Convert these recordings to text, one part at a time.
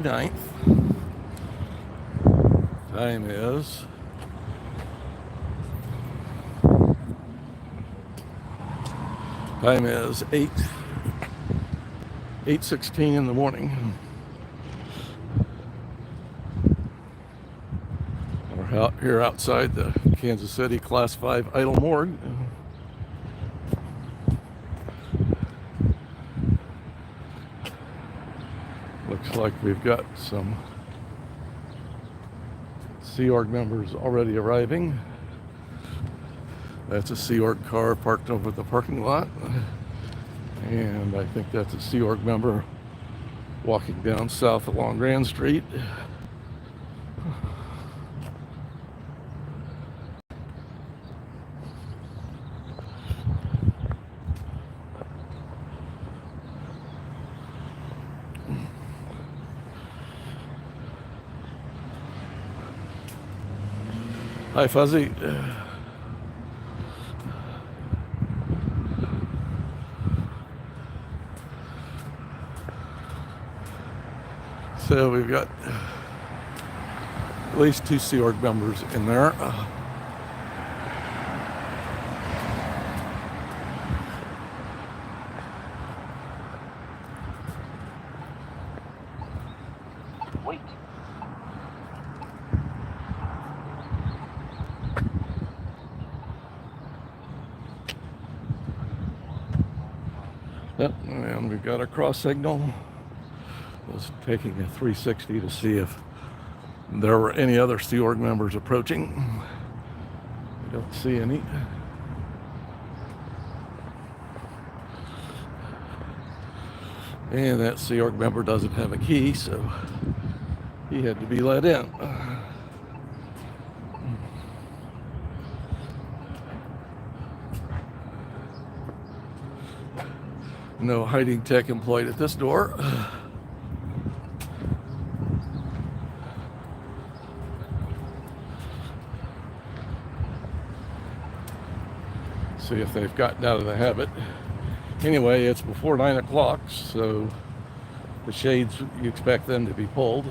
9th. Time is 8:16 in the morning. We're out here outside the Kansas City Class 5 idle morgue. Looks like we've got some Sea Org members already arriving. That's a Sea Org car parked over the parking lot. And I think that's a Sea Org member walking down south along Grand Street. Hi, Fuzzy. So we've got at least 2 Sea Org members in there. Wait. Yep, and we've got our cross signal. Was taking a 360 to see if there were any other Sea Org members approaching. I don't see any. And that Sea Org member doesn't have a key, so he had to be let in. No hiding tech employed at this door. See if they've gotten out of the habit. Anyway, it's before 9 o'clock, so the shades, you expect them to be pulled.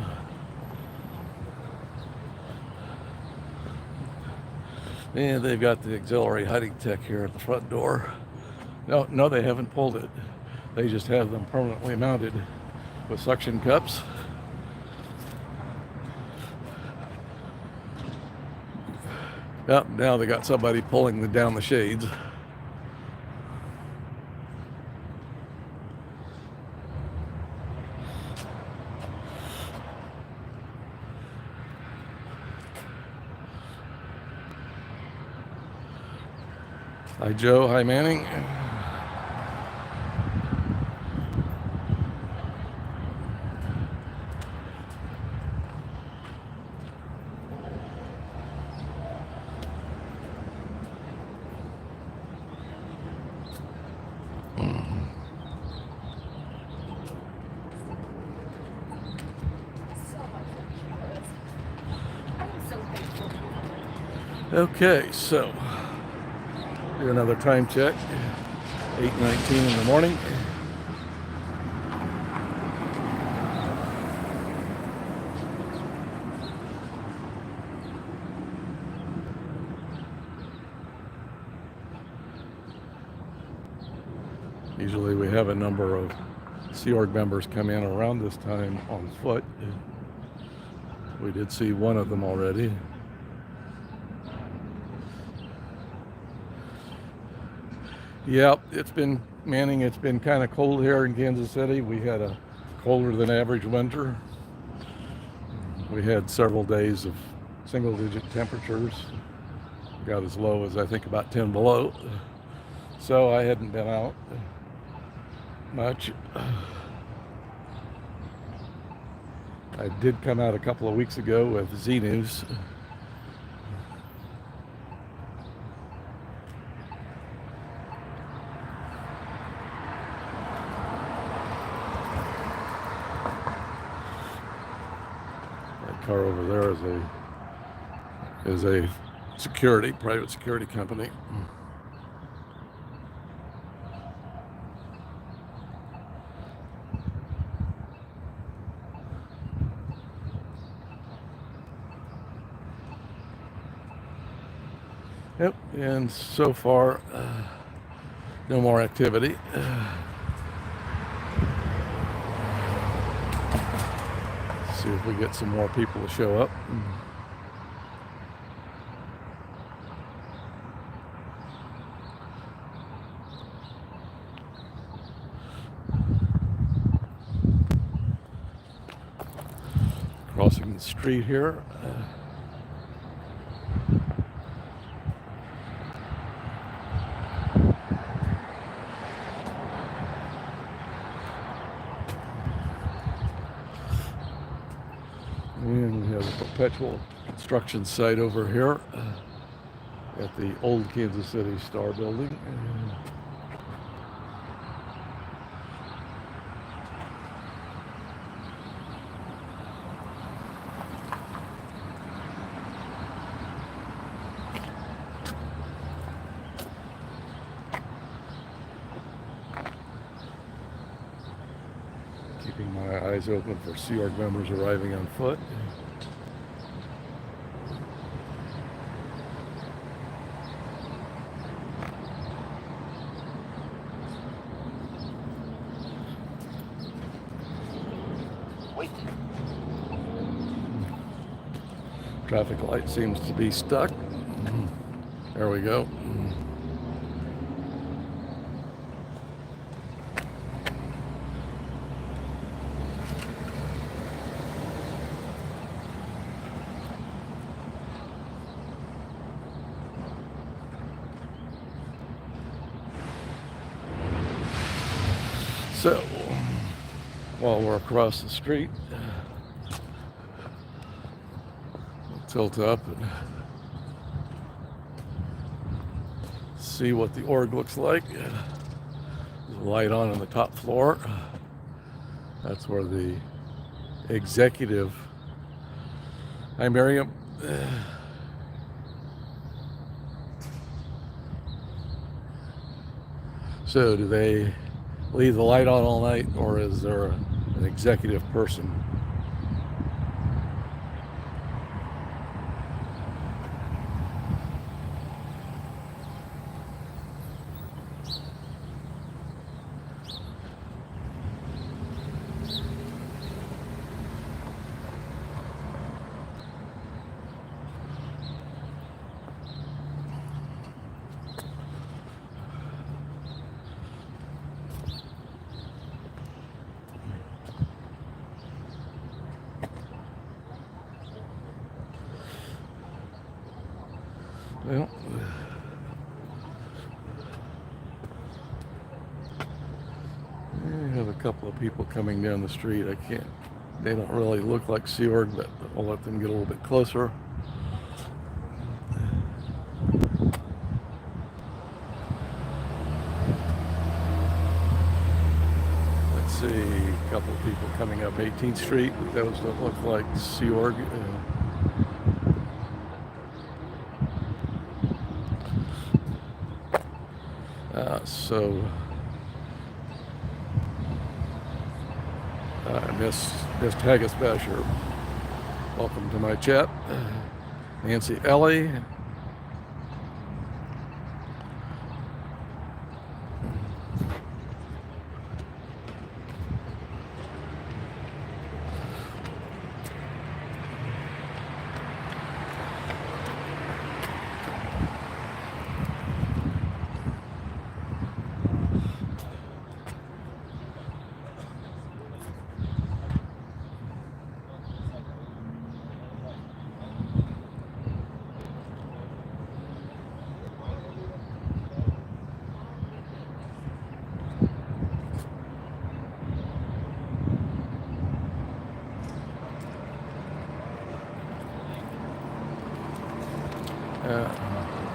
And they've got the auxiliary hiding tech here at the front door. No, they haven't pulled it. They just have them permanently mounted with suction cups. Yep, now they got somebody pulling down the shades. Hi, Joe. Hi, Manning. Okay, so do another time check. 8:19 in the morning. Usually we have a number of Sea Org members come in around this time on foot. We did see one of them already. Yep, it's been kind of cold here in Kansas City. We had a colder than average winter. We had several days of single digit temperatures. Got as low as I think about 10 below. So I hadn't been out much. I did come out a couple of weeks ago with Z News. That car over there is a private security company. Yep, and so far, no more activity. See if we get some more people to show up. Crossing the street here. And we have a perpetual construction site over here at the old Kansas City Star building. Keeping my eyes open for Sea Org members arriving on foot. Wait. Traffic light seems to be stuck. There we go. So, while we're across the street, we'll tilt up and see what the org looks like. There's a light on the top floor. That's where the executive. Hi, Miriam. So, do they leave the light on all night, or is there an executive person? Well, we have a couple of people coming down the street. They don't really look like Sea Org, but we'll let them get a little bit closer. Let's see, a couple of people coming up 18th Street. Those don't look like Sea Org. Miss Haggis Basher, welcome to my chat. Nancy Ellie.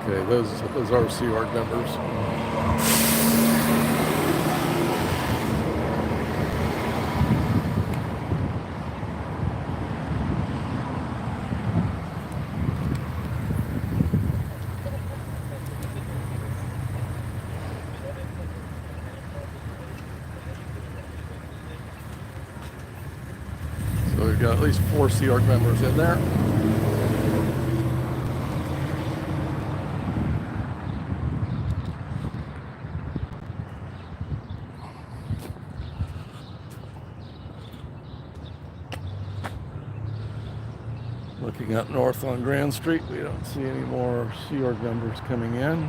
Okay, those are Sea Org members. So we've got at least 4 Sea Org members in there. Looking up north on Grand Street, we don't see any more Sea Org members coming in.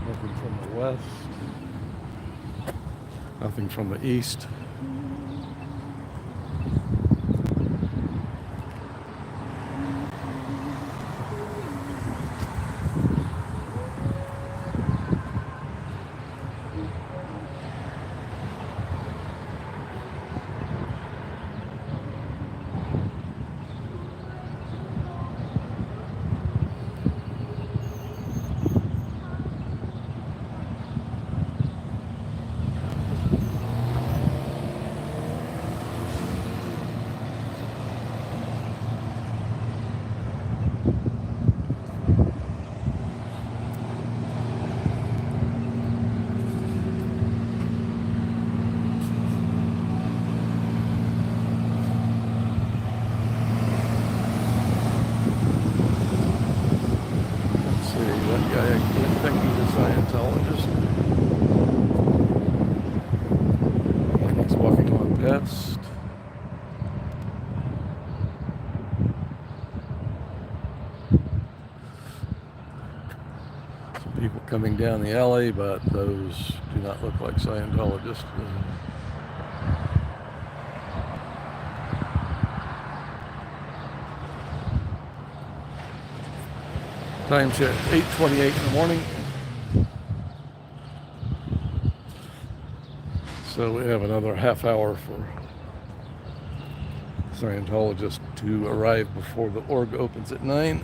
Nothing from the west. Nothing from the east. That guy, I think he's a Scientologist. And he's walking on past. Some people coming down the alley, but those do not look like Scientologists. Time check, 8:28 in the morning. So we have another half hour for Scientologists to arrive before the org opens at 9.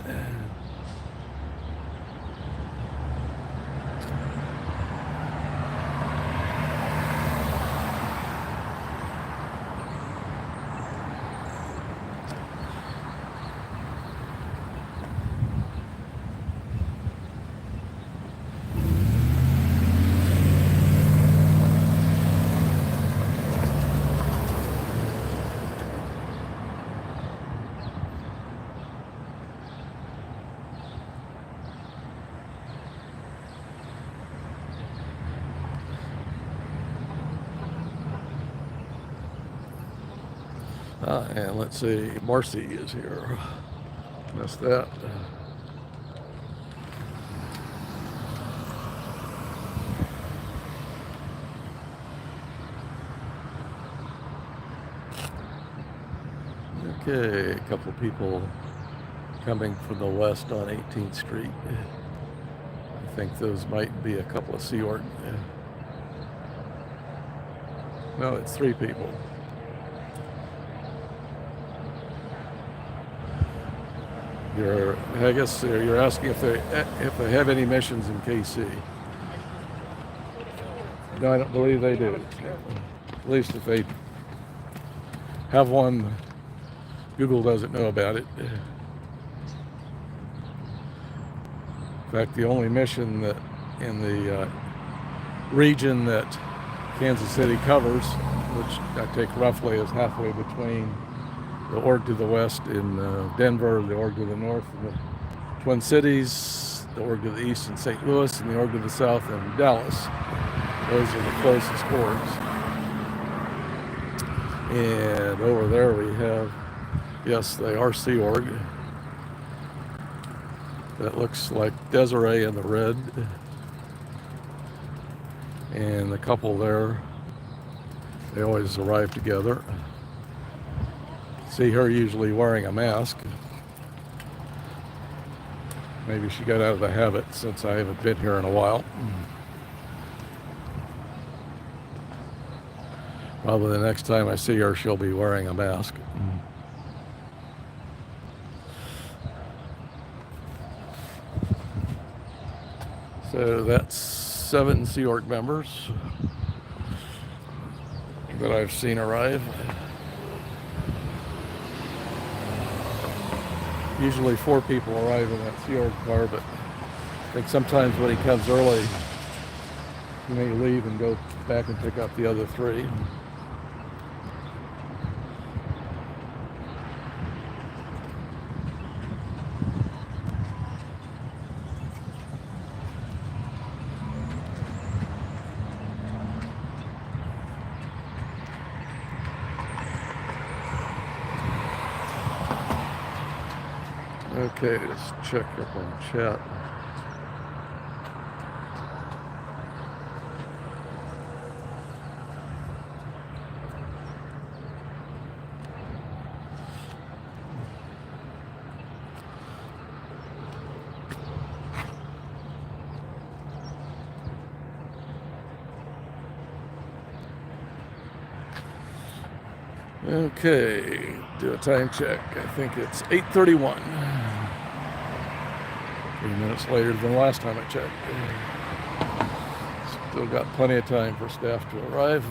And let's see, Marcy is here. Missed that. Okay, a couple of people coming from the west on 18th Street. I think those might be a couple of Sea Org. No, it's 3 people. I guess you're asking if they have any missions in KC. No, I don't believe they do. At least if they have one, Google doesn't know about it. In fact, the only mission that in the region that Kansas City covers, which I take roughly as halfway between the org to the west in Denver, the org to the north in the Twin Cities, the org to the east in St. Louis, and the org to the south in Dallas. Those are the closest orgs. And over there we have, yes, they are Sea Org. That looks like Desiree in the red. And the couple there, they always arrive together. See her usually wearing a mask. Maybe she got out of the habit since I haven't been here in a while. Probably the next time I see her, she'll be wearing a mask. So that's 7 Sea Org members that I've seen arrive. Usually 4 people arrive in that Sea Org car, but I think sometimes when he comes early, he may leave and go back and pick up the other 3. Okay, let's check up on chat. Okay, do a time check. I think it's 8:31. 3 minutes later than last time I checked. Still got plenty of time for staff to arrive.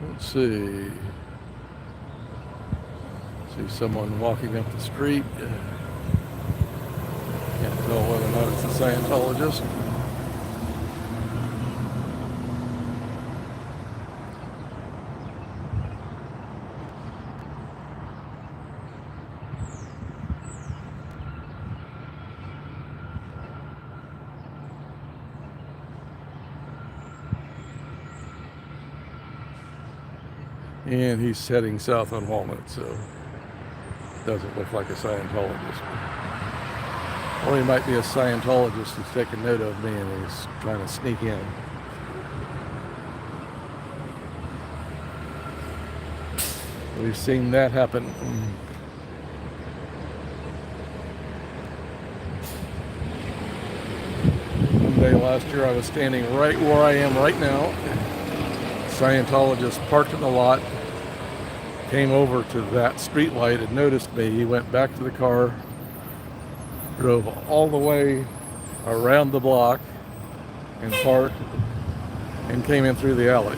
Let's see. See someone walking up the street. Can't tell whether or not it's a Scientologist. And he's heading south on Walnut, so doesn't look like a Scientologist. Or he might be a Scientologist who's taking note of me and he's trying to sneak in. We've seen that happen. One day last year I was standing right where I am right now. Scientologist parked in the lot, came over to that street light and noticed me. He went back to the car, drove all the way around the block and parked and came in through the alley.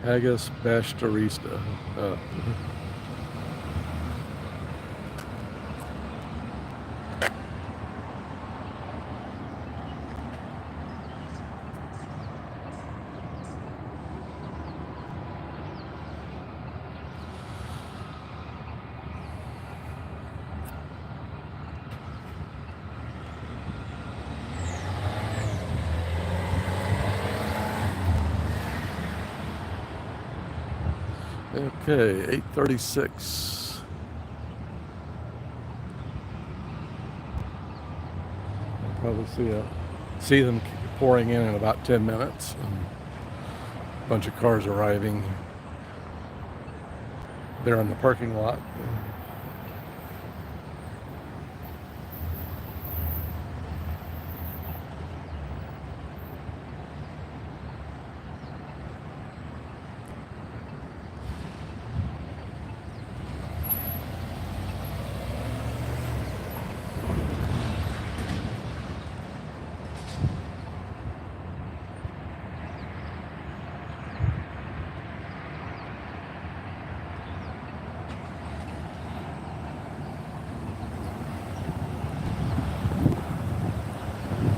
Haggis Bashtarista. Okay, 8:36. I'll probably see them pouring in about 10 minutes. A bunch of cars arriving there in the parking lot.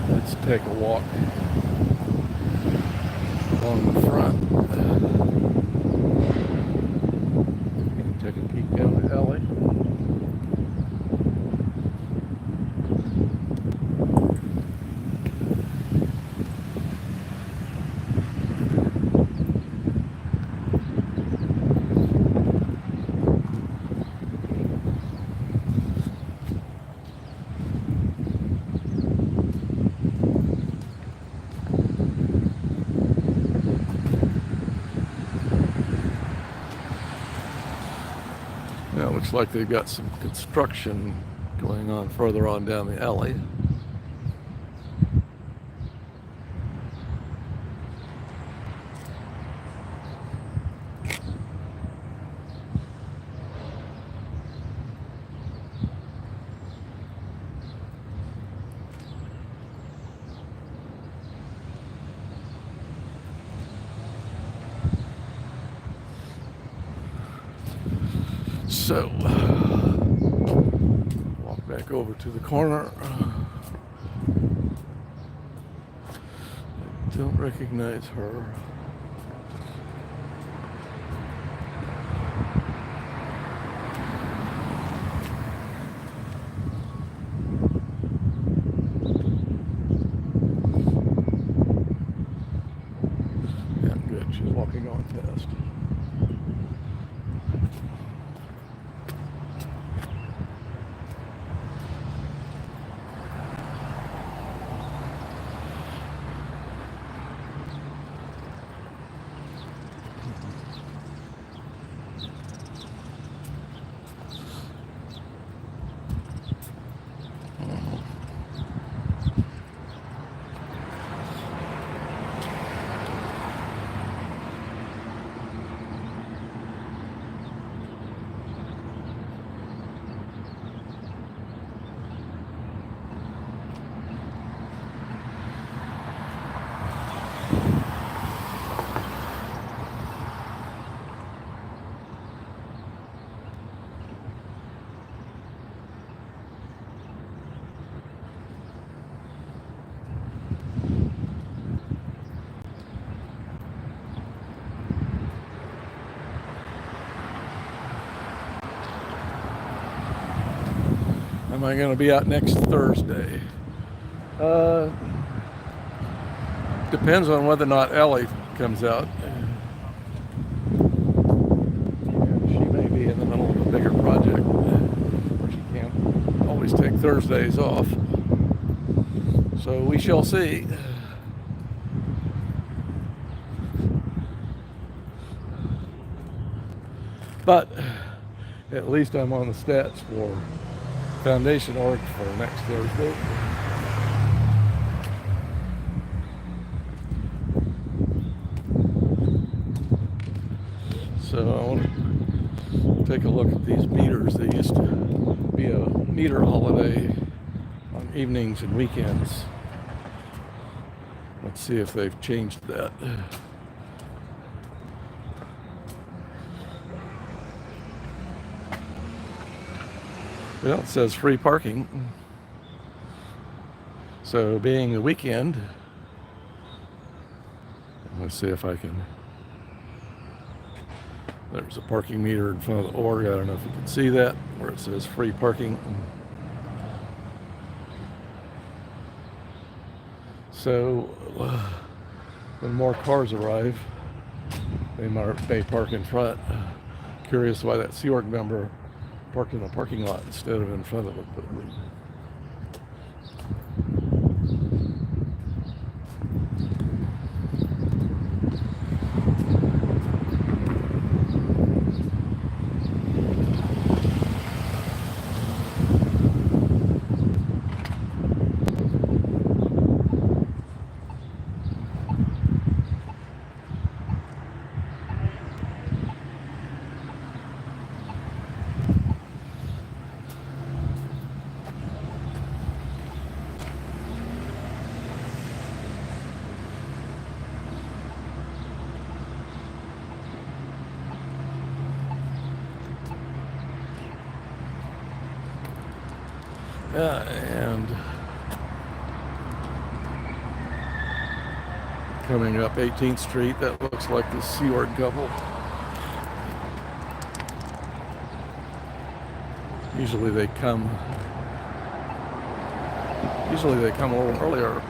Let's take a walk along the front. And take a peek down the alley. Now it looks like they've got some construction going on further on down the alley. So, walk back over to the corner. I don't recognize her. Yeah, good. She's walking on past. Am I going to be out next Thursday? Depends on whether or not Ellie comes out. She may be in the middle of a bigger project where she can't always take Thursdays off. So we shall see. But at least I'm on the stats for foundation org for next Thursday. So I want to take a look at these meters. They used to be a meter holiday on evenings and weekends. Let's see if they've changed that. Well, it says free parking. So being the weekend, let's see if I can. There's a parking meter in front of the org. I don't know if you can see that, where it says free parking. So when more cars arrive, they may park in front. curious why that Sea Org member parked in a parking lot instead of in front of it. But yeah, and coming up 18th Street, that looks like the Sea Org couple. Usually they come a little earlier.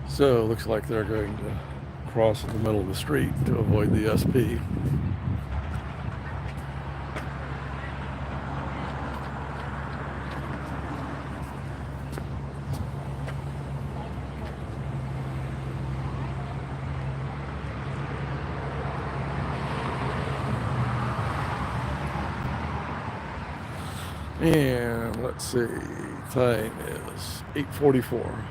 So it looks like they're going to cross in the middle of the street to avoid the SP. And let's see, time is 8:44.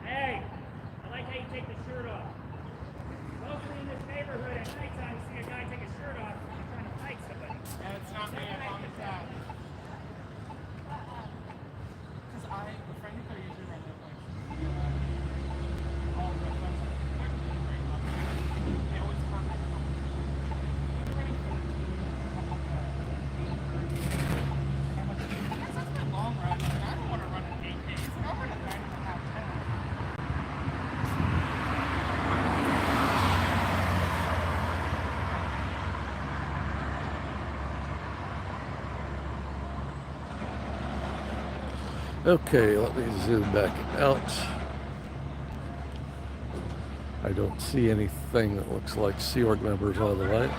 Hey, I like how you take the shirt off. Mostly in this neighborhood at nighttime, you see a guy take his shirt off and he's trying to fight somebody. And it's not me, I promise that. Because the friend that I usually run their place, all the friends are very lucky. They always contact me. They're running 14, I'm like, that's my long run, and I don't want to run an 8 days. I'll run a 9.5, 10. Okay, let me zoom back out. I don't see anything that looks like Sea Org members on the light.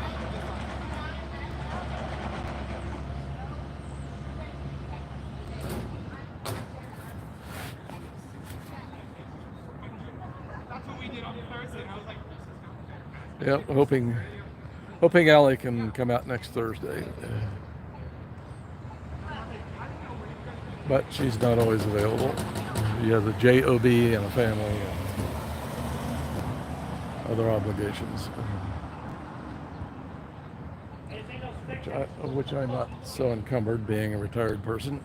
That's what we did on Thursday, and I was like, this is not fair. Yep, hoping Allie can come out next Thursday. But she's not always available. She has a job and a family and other obligations, of which I'm not so encumbered, being a retired person.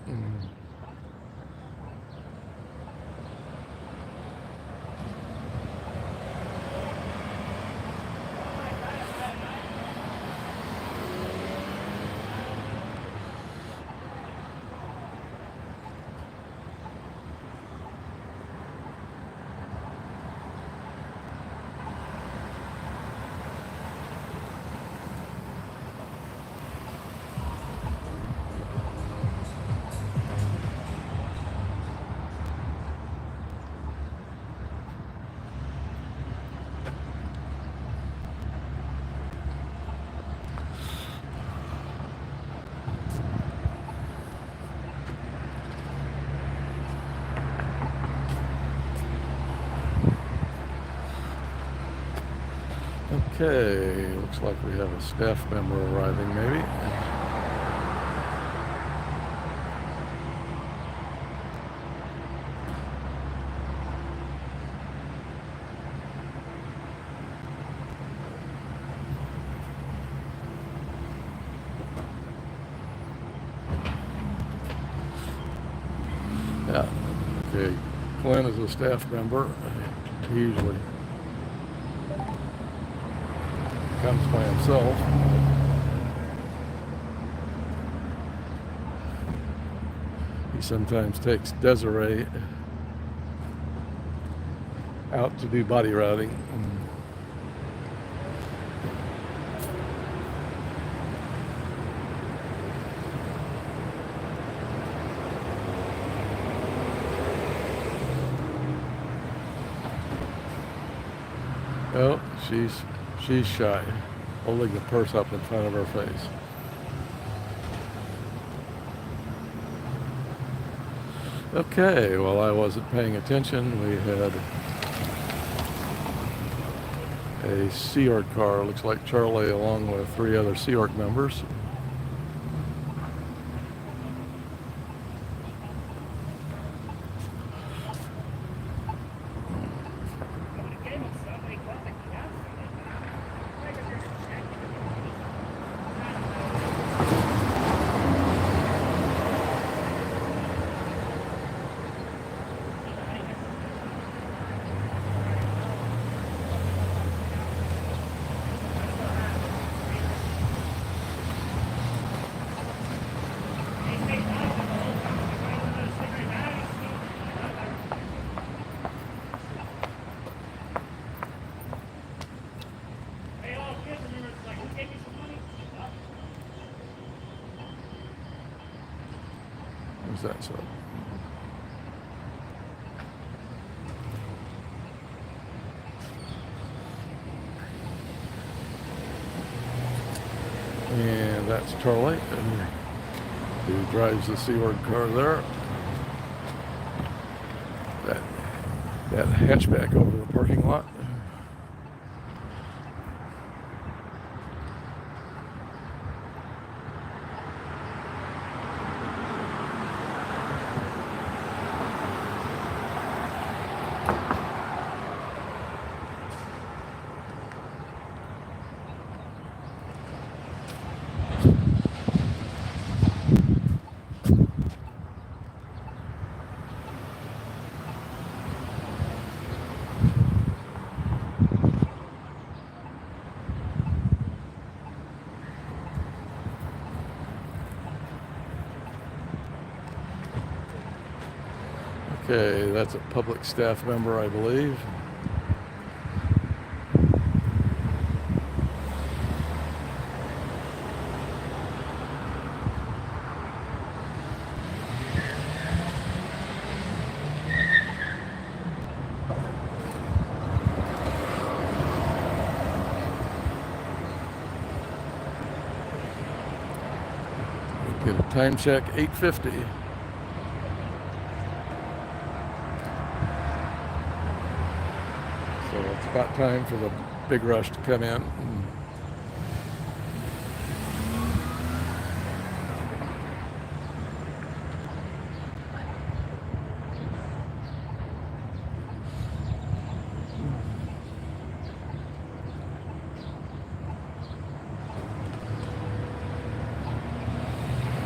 Okay, looks like we have a staff member arriving, maybe. Yeah, okay. Glenn is a staff member. He usually comes by himself. He sometimes takes Desiree out to do body routing. Oh, she's shy, holding the purse up in front of her face. Okay, well, I wasn't paying attention. We had a Sea Org car, looks like Charlie, along with 3 other Sea Org members. Is that so? And that's Charlie, who drives the Sea Org car there. That hatchback over the parking lot. Okay, that's a public staff member, I believe. Get a time check, 8:50. So it's about time for the big rush to come in.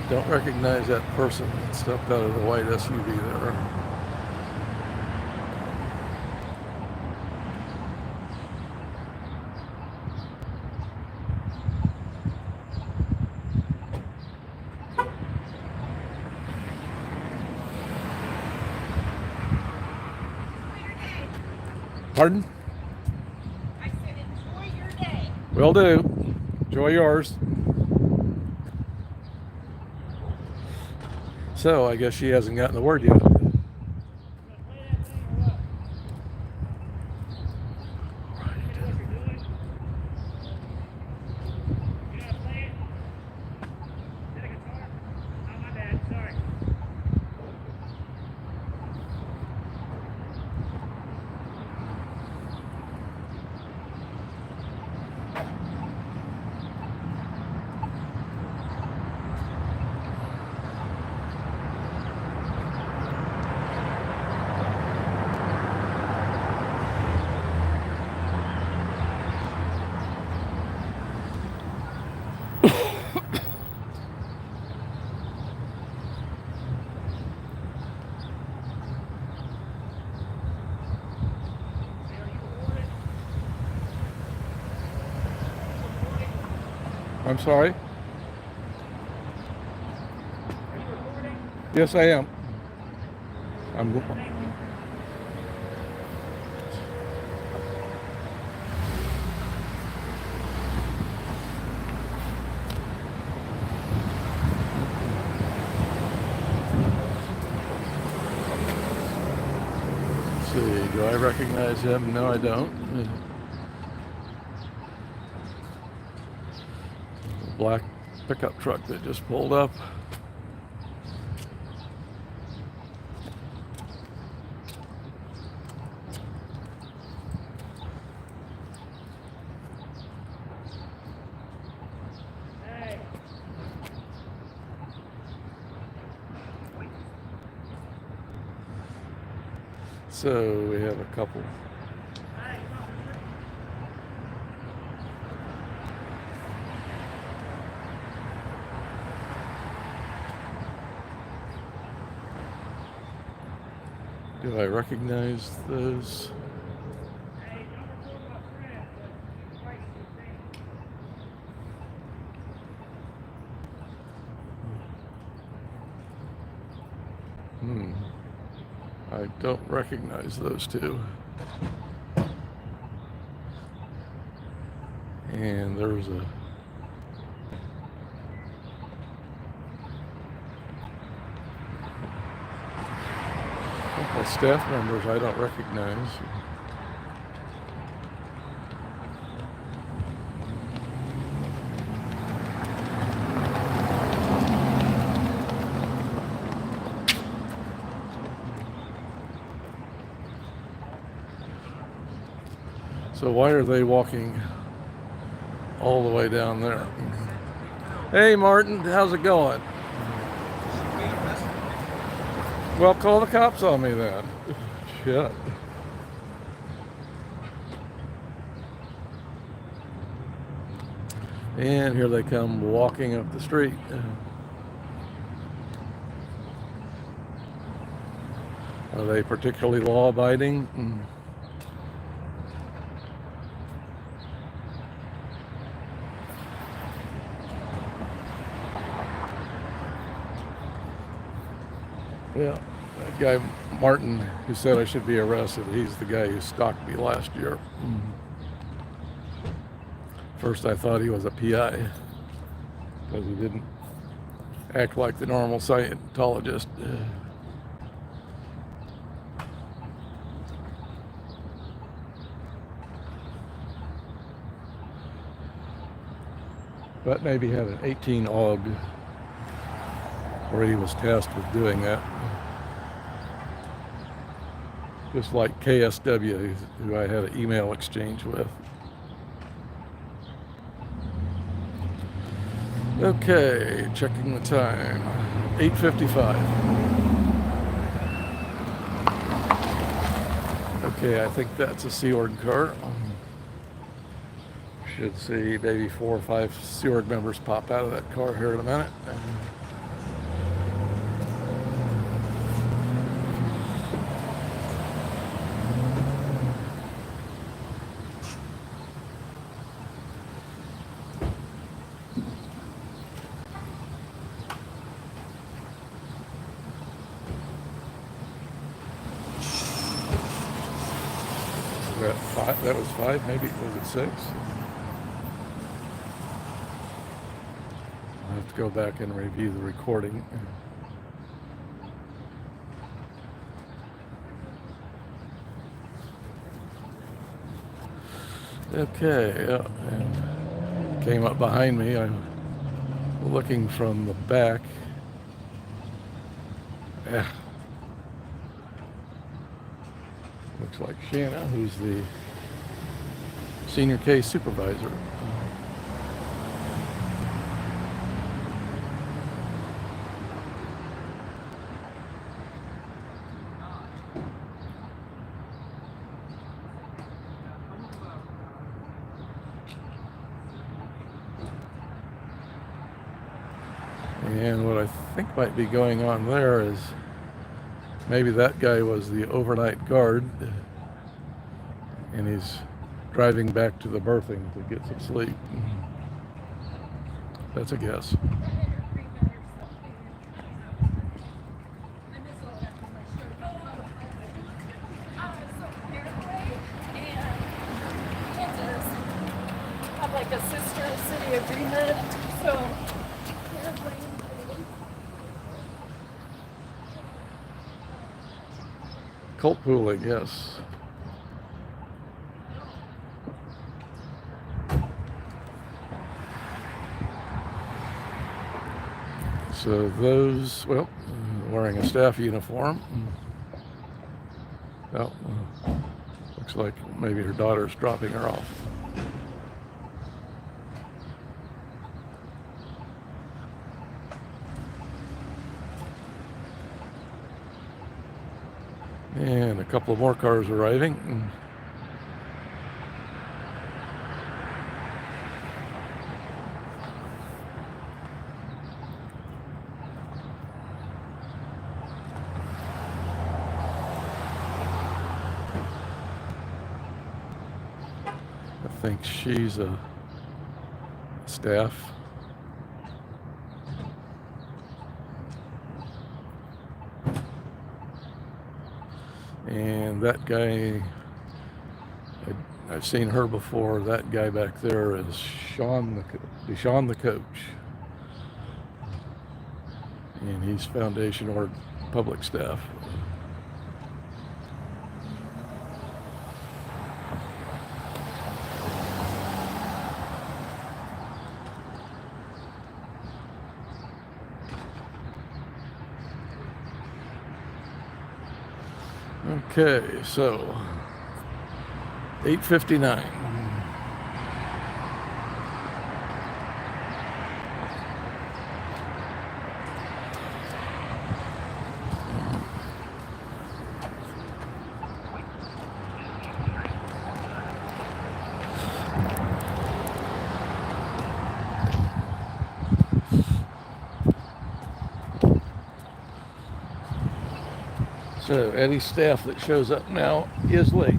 Don't recognize that person that stepped out of the white SUV there. Pardon? I said enjoy your day. Will do. Enjoy yours. So I guess she hasn't gotten the word yet. I'm sorry? Are you recording? Yes, I am. I'm. Thank you. Let's see. Do I recognize him? No, I don't. Black pickup truck that just pulled up. Hey. So we have a couple. Hey, come on. Do I recognize those? Hey, don't record my friend, but you price your thing. I don't recognize those two. And there's a couple of staff members I don't recognize. So why are they walking all the way down there? Hey Martin, how's it going? Well, call the cops on me then. Shit. And here they come walking up the street. Are they particularly law-abiding? Yeah, that guy Martin who said I should be arrested, he's the guy who stalked me last year. First I thought he was a PI because he didn't act like the normal Scientologist. But maybe had an 18 AUG where he was tasked with doing that. Just like KSW, who I had an email exchange with. Okay, checking the time. 8:55. Okay, I think that's a Sea Org car. Should see maybe 4 or 5 Sea Org members pop out of that car here in a minute. That was 5, maybe was it 6? I'll have to go back and review the recording. Okay, yeah, and came up behind me. I'm looking from the back. Yeah. Looks like Shanna, who's the senior case supervisor. And what I think might be going on there is maybe that guy was the overnight guard and he's driving back to the berthing to get some sleep. That's a guess. Have like a sister city agreement, so Cult pooling, yes. So those, well, wearing a staff uniform. Well, looks like maybe her daughter's dropping her off. And a couple of more cars arriving. I think she's a staff. And that guy, I've seen her before. That guy back there is Sean the coach. And he's foundation or public staff. Okay, so 8:59. So any staff that shows up now is late.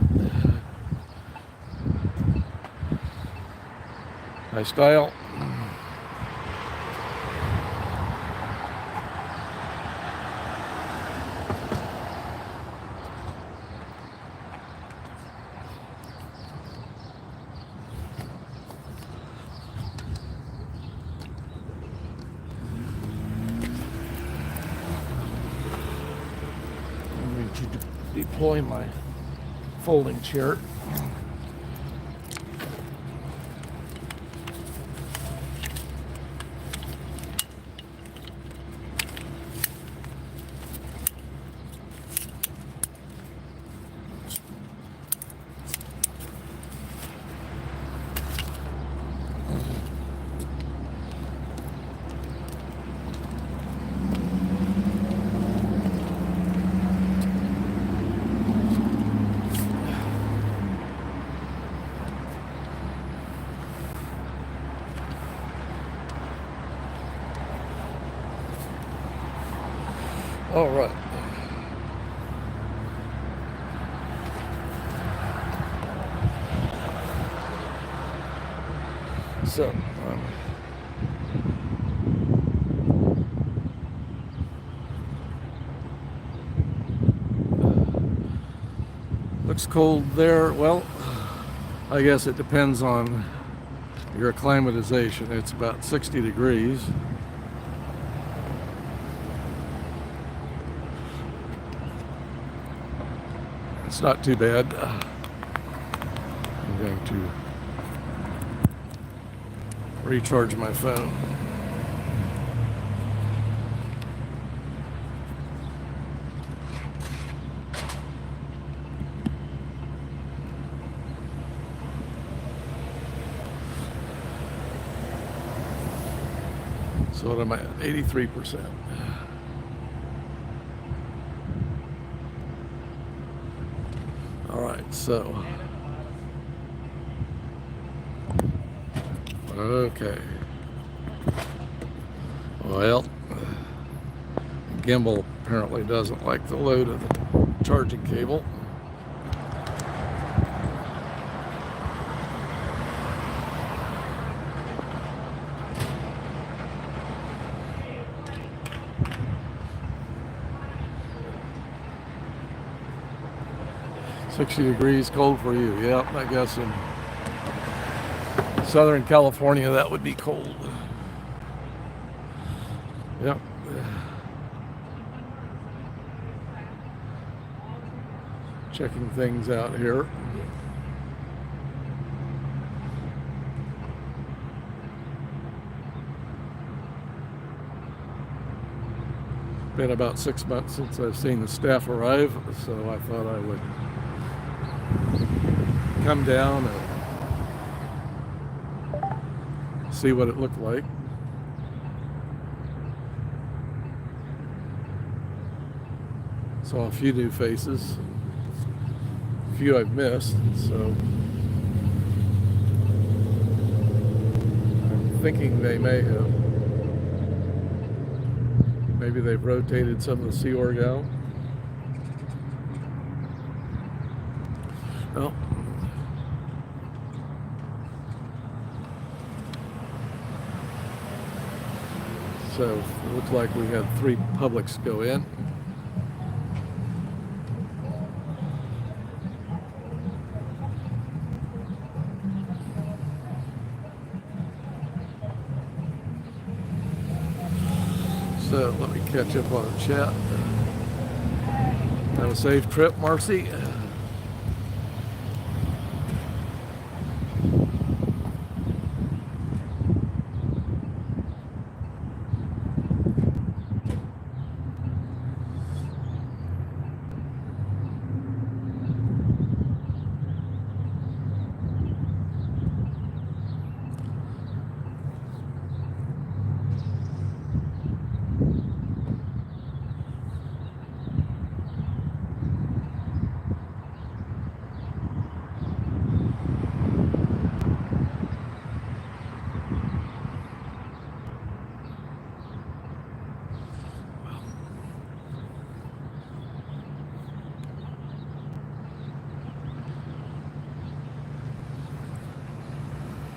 High style. To deploy my folding chair. All right. So, looks cold there. Well, I guess it depends on your acclimatization. It's about 60 degrees. It's not too bad. I'm going to recharge my phone. So what am I at? 83%. All right, so okay. Well, gimbal apparently doesn't like the load of the charging cable. 60 degrees cold for you. Yep, I guess in Southern California that would be cold. Yep. Checking things out here. Been about 6 months since I've seen the staff arrive, so I thought I would come down and see what it looked like. Saw a few new faces, a few I've missed, so I'm thinking they may have. Maybe they've rotated some of the Sea Org out. Well, so it looks like we had 3 publics go in. So let me catch up on the chat. Have a safe trip, Marcy.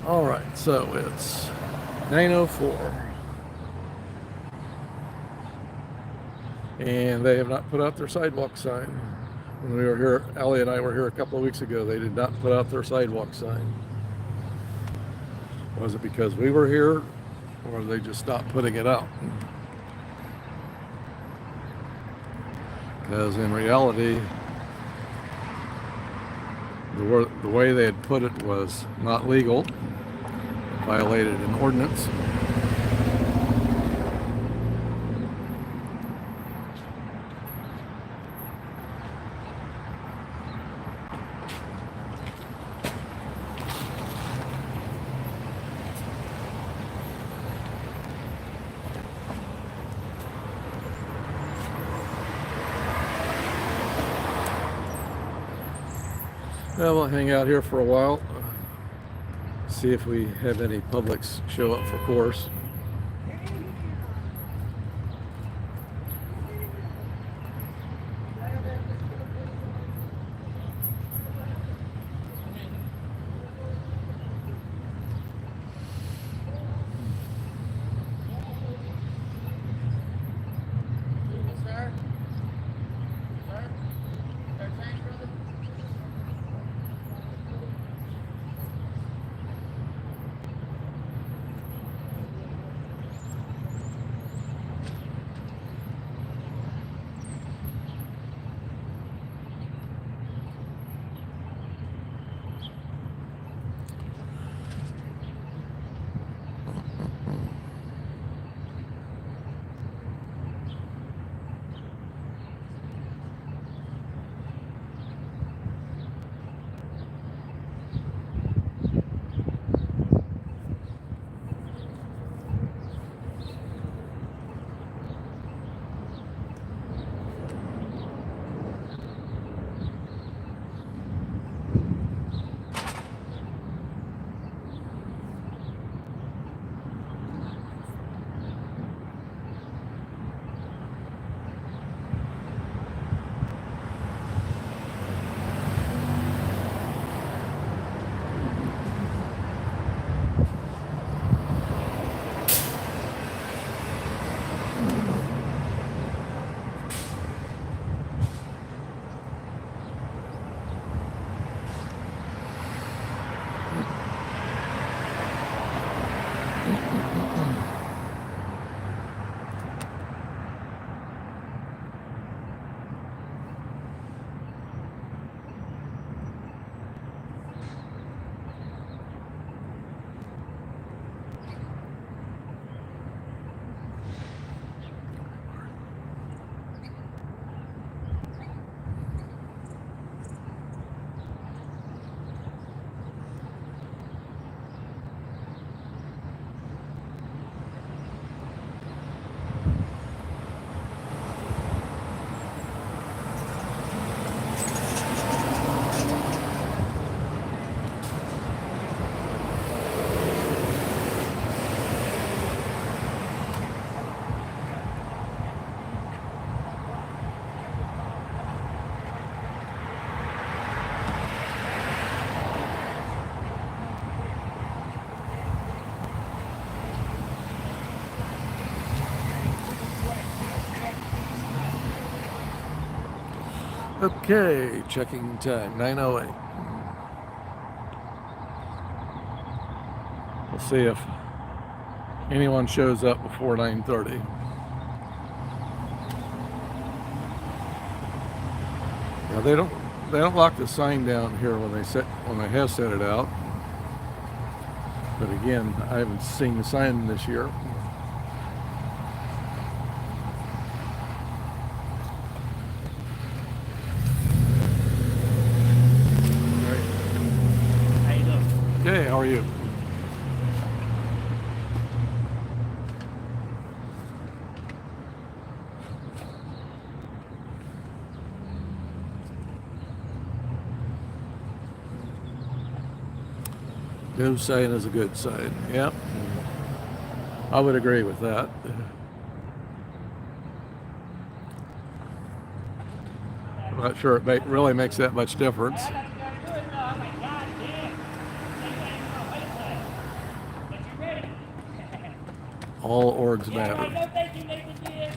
All right, so it's 9:04, and they have not put out their sidewalk sign. When we were here, Allie and I were here a couple of weeks ago, they did not put out their sidewalk sign. Was it because we were here, or they just stopped putting it out? Because in reality, the way they had put it was not legal, violated an ordinance. Well, we'll hang out here for a while, see if we have any publics show up for course. Okay, checking time, 9:08. We'll see if anyone shows up before 9:30. Yeah, they don't lock the sign down here when they have set it out. But again, I haven't seen the sign this year. How you doing? Okay, how are you? No sign is a good sign. Yep. I would agree with that. I'm not sure it really makes that much difference. I got to do it now. I'm like, God damn. But you ready? All orgs Yeah, right. matter. No, thank you, Nathan. Dear.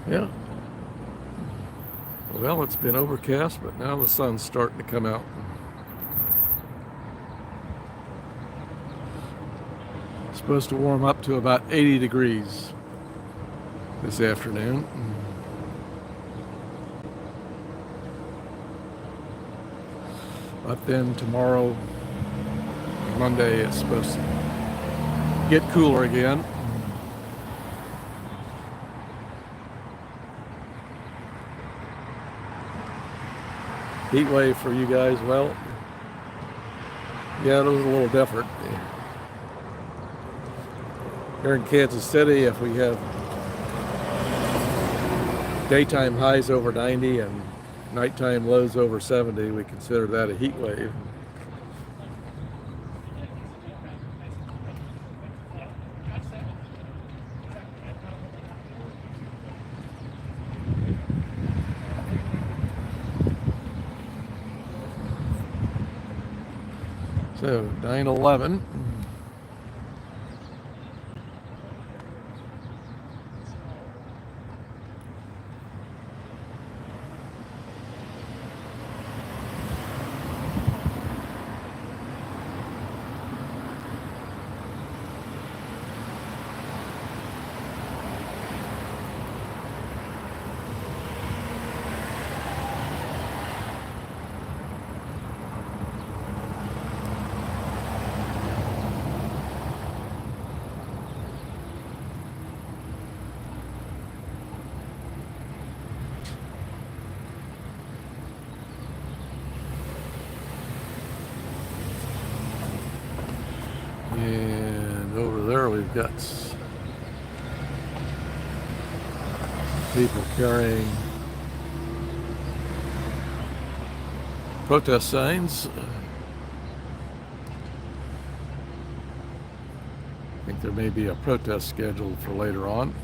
Yeah. Well, it's been overcast, but now the sun's starting to come out. It's supposed to warm up to about 80 degrees this afternoon. But then tomorrow, Monday, it's supposed to get cooler again. Heat wave for you guys, well, yeah, it was a little different. Here in Kansas City, if we have daytime highs over 90 and nighttime lows over 70, we consider that a heat wave. So 9/11. And over there we've got people carrying protest signs. I think there may be a protest scheduled for later on.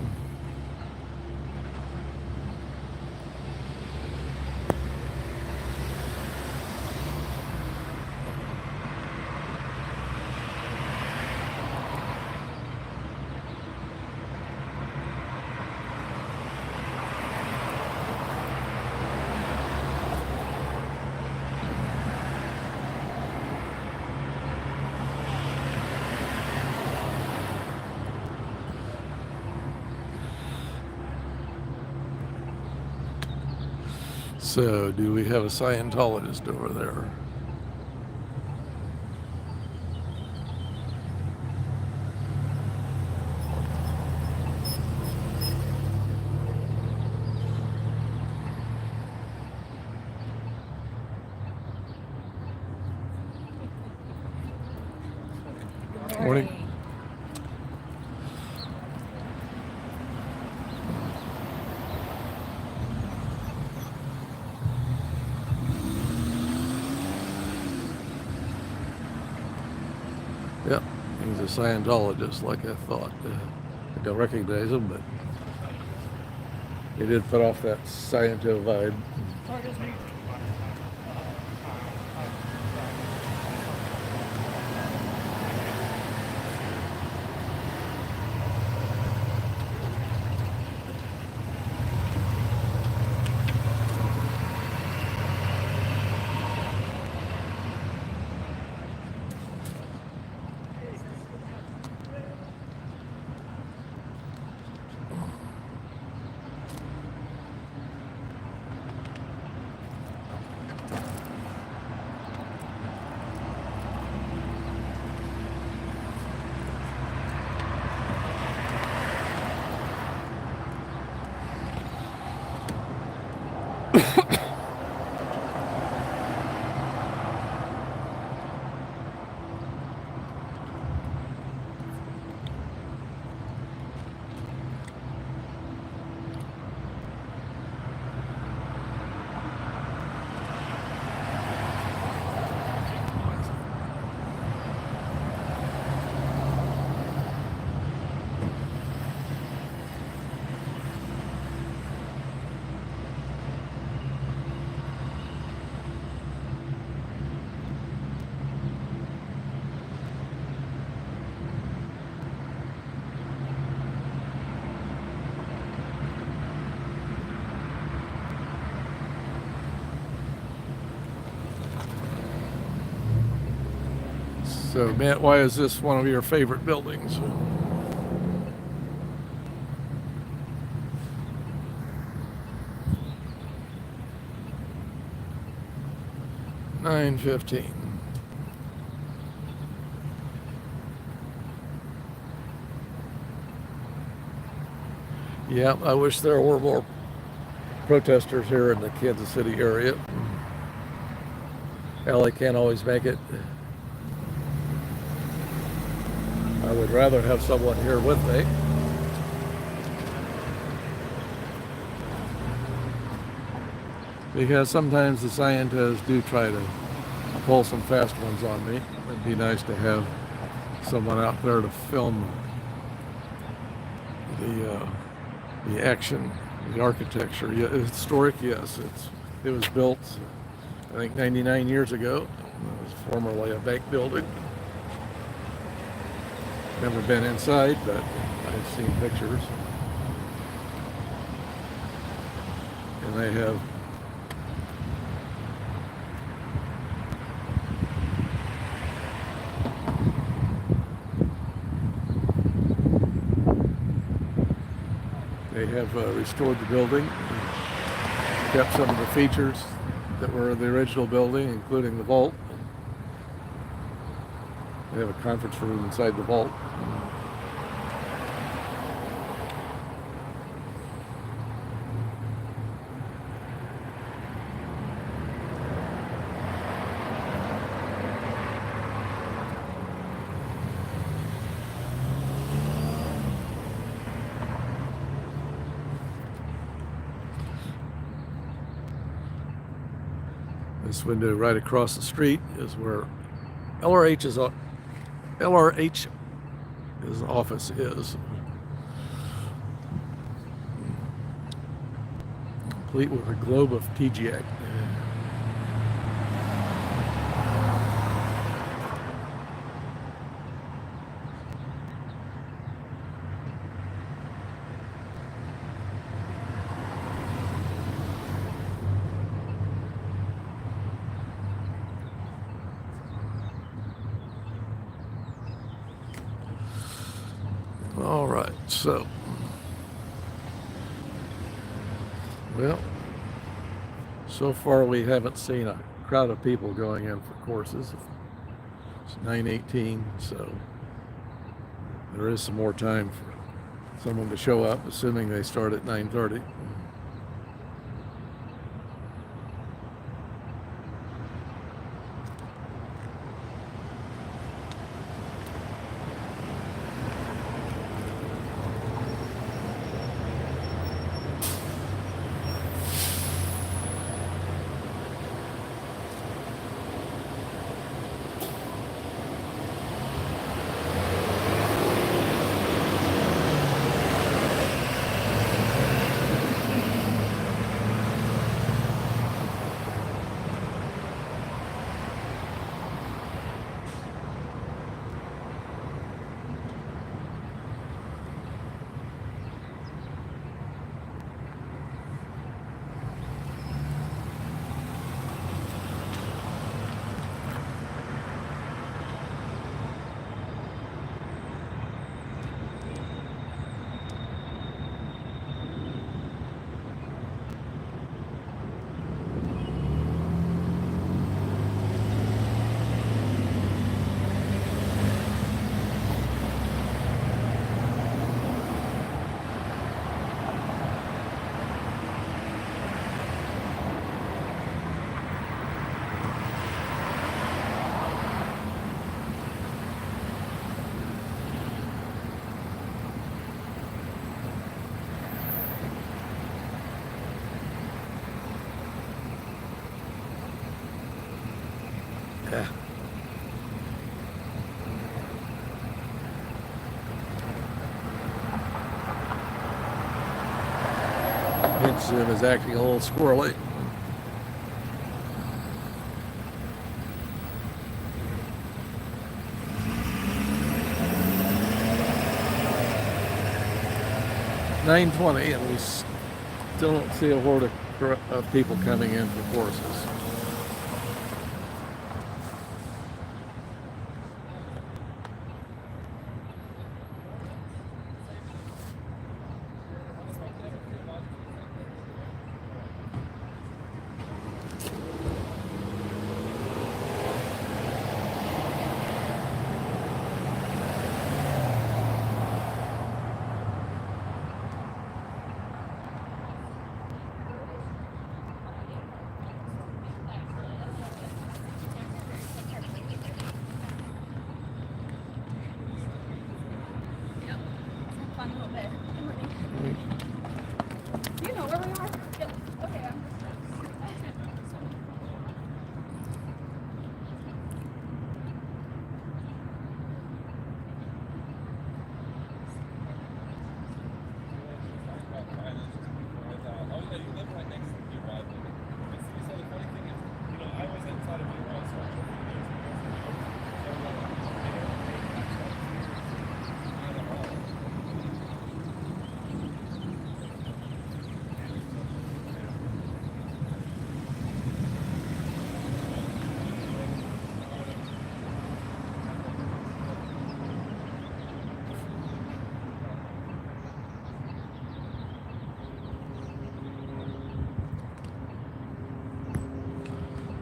So, do we have a Scientologist over there? Morning. Yep, he's a Scientologist, like I thought. I don't recognize him, but he did put off that Sciento vibe. So, Matt, why is this one of your favorite buildings? $9.15. Yeah, I wish there were more protesters here in the Kansas City area. Ellie can't always make it. I would rather have someone here with me. Because sometimes the scientists do try to pull some fast ones on me. It'd be nice to have someone out there to film the action, the architecture. Yeah, it's historic, yes. It was built, I think, 99 years ago. It was formerly a bank building. Never been inside, but I've seen pictures. And they have restored the building, kept some of the features that were in the original building, including the vault. They have a conference room inside the vault. This window right across the street is where LRH's office is. Complete with a globe of TGA. All right, so, well, so far we haven't seen a crowd of people going in for courses. It's 9:18, so there is some more time for someone to show up, assuming they start at 9:30. Yeah. Hinge Zoom is acting a little squirrely. $9:20, and we still don't see a horde of people coming in for courses. Fun little bit. Good morning. Do you know where we are? Yep. Okay.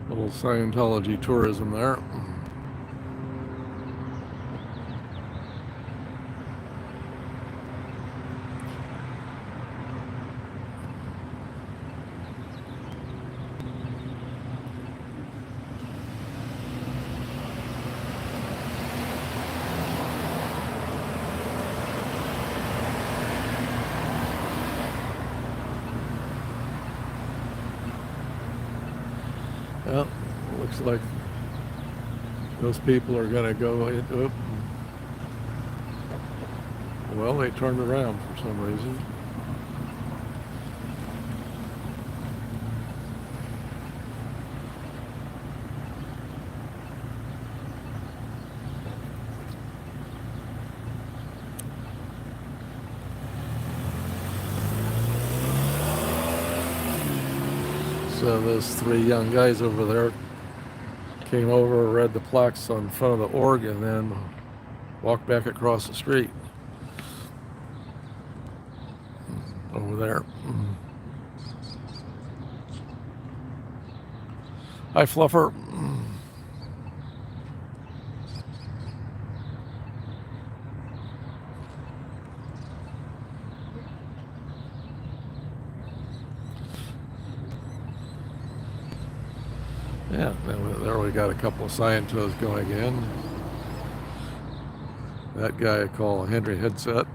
Little Scientology tourism there. Well, looks like those people are going to go into. Well, they turned around for some reason. So those three young guys over there came over, read the plaques on front of the org, and then walked back across the street over there. Hi, Fluffer. Yeah, there we got a couple of Scientos going in. That guy I call Henry Headset.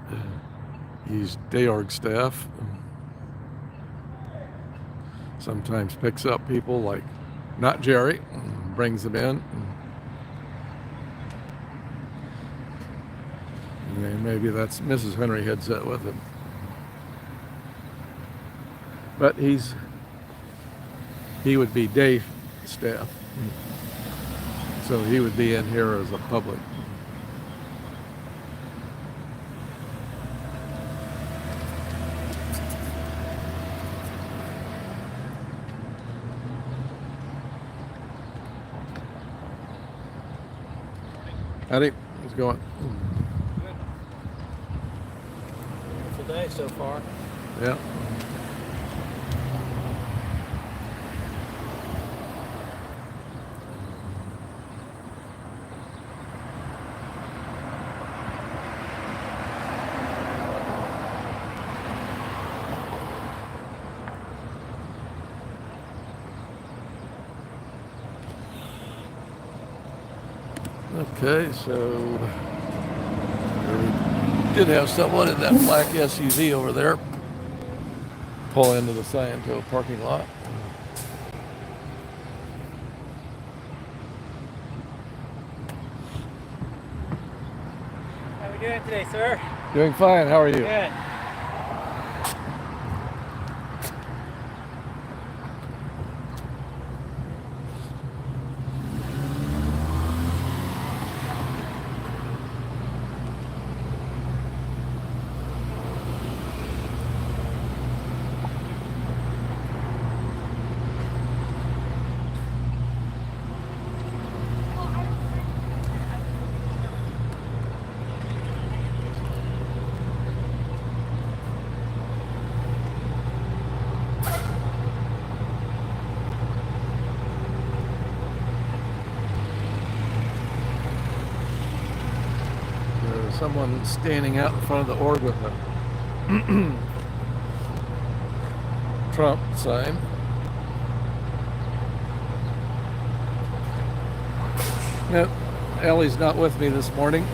He's day org staff. Sometimes picks up people like not Jerry, brings them in. And then maybe that's Mrs. Henry Headset with him. But he would be day staff. So he would be in here as a public. Howdy, how's it going? Beautiful day so far. Yeah. Okay, so we did have someone in that black SUV over there pull into the Sciento parking lot. doing today, sir? Doing fine. How are you? Good. There's someone standing out in front of the org with a Trump sign. No, Ellie's not with me this morning.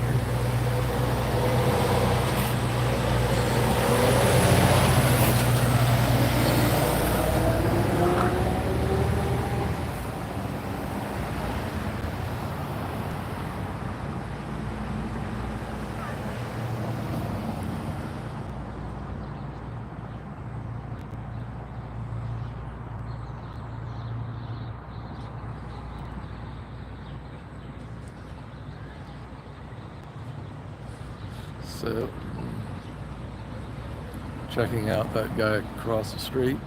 So, checking out that guy across the street.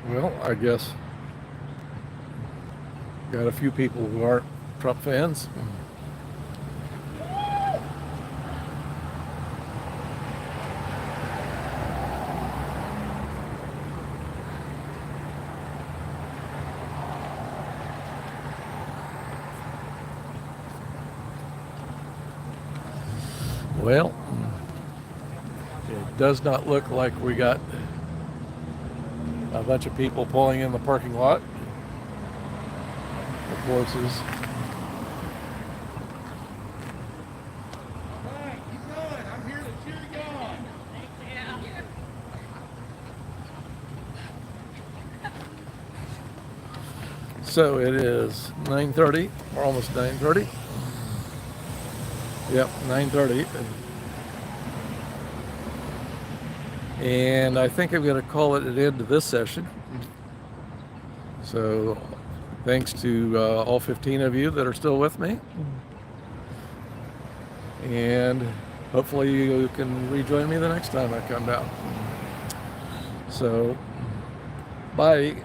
Well, I guess got a few people who aren't Trump fans. Well, it does not look like we got a bunch of people pulling in the parking lot with horses. Alright, keep going. I'm here to cheer you on. So it is 9:30, or almost 9:30. Yep, 9:30. And I think I'm going to call it an end to this session. So Thanks to all 15 of you that are still with me. And hopefully you can rejoin me the next time I come down. So, bye.